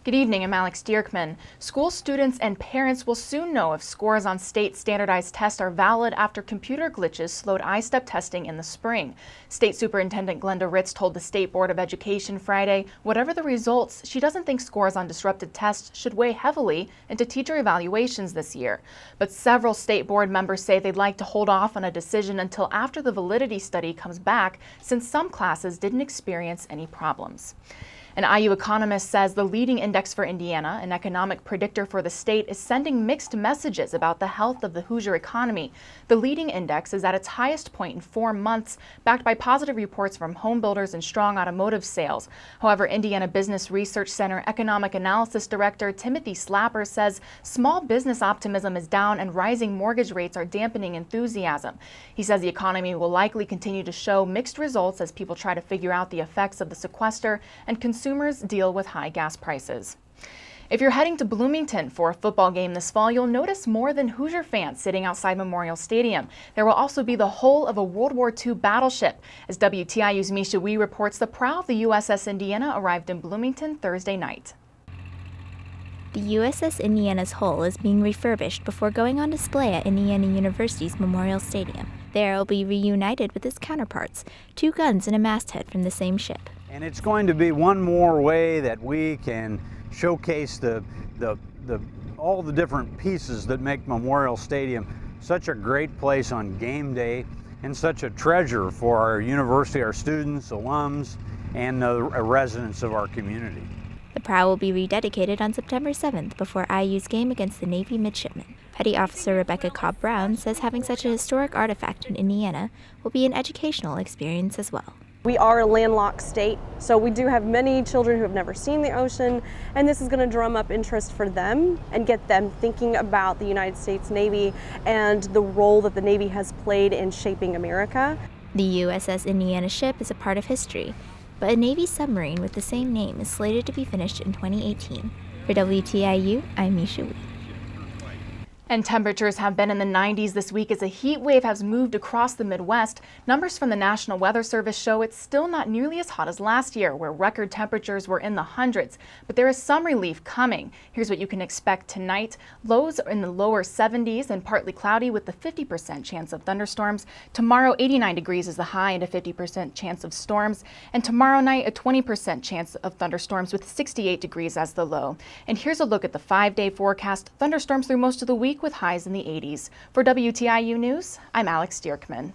Good evening, I'm Alex Dierckman. School students and parents will soon know if scores on state standardized tests are valid after computer glitches slowed ISTEP testing in the spring. State Superintendent Glenda Ritz told the State Board of Education Friday, whatever the results, she doesn't think scores on disrupted tests should weigh heavily into teacher evaluations this year. But several State Board members say they'd like to hold off on a decision until after the validity study comes back, since some classes didn't experience any problems. An IU economist says the leading index for Indiana, an economic predictor for the state, is sending mixed messages about the health of the Hoosier economy. The leading index is at its highest point in 4 months, backed by positive reports from home builders and strong automotive sales. However, Indiana Business Research Center Economic Analysis Director Timothy Slapper says small business optimism is down and rising mortgage rates are dampening enthusiasm. He says the economy will likely continue to show mixed results as people try to figure out the effects of the sequester and consumers deal with high gas prices. If you're heading to Bloomington for a football game this fall, you'll notice more than Hoosier fans sitting outside Memorial Stadium. There will also be the hull of a World War II battleship. As WTIU's Misha Wee reports, the prow of the USS Indiana arrived in Bloomington Thursday night. The USS Indiana's hull is being refurbished before going on display at Indiana University's Memorial Stadium. There it will be reunited with its counterparts, 2 guns and a masthead from the same ship. And it's going to be one more way that we can showcase all the different pieces that make Memorial Stadium such a great place on game day and such a treasure for our university, our students, alums, and the residents of our community. The prow will be rededicated on September 7th before IU's game against the Navy midshipmen. Petty Officer Rebecca Cobb Brown says having such a historic artifact in Indiana will be an educational experience as well. We are a landlocked state, so we do have many children who have never seen the ocean, and this is going to drum up interest for them and get them thinking about the United States Navy and the role that the Navy has played in shaping America. The USS Indiana ship is a part of history, but a Navy submarine with the same name is slated to be finished in 2018. For WTIU, I'm Misha Wee. And temperatures have been in the 90s this week as a heat wave has moved across the Midwest. Numbers from the National Weather Service show it's still not nearly as hot as last year, where record temperatures were in the hundreds. But there is some relief coming. Here's what you can expect tonight. Lows are in the lower 70s and partly cloudy with the 50% chance of thunderstorms. Tomorrow, 89 degrees is the high and a 50% chance of storms. And tomorrow night, a 20% chance of thunderstorms with 68 degrees as the low. And here's a look at the 5-day forecast. Thunderstorms through most of the week with highs in the 80s. For WTIU News, I'm Alex Dierckman.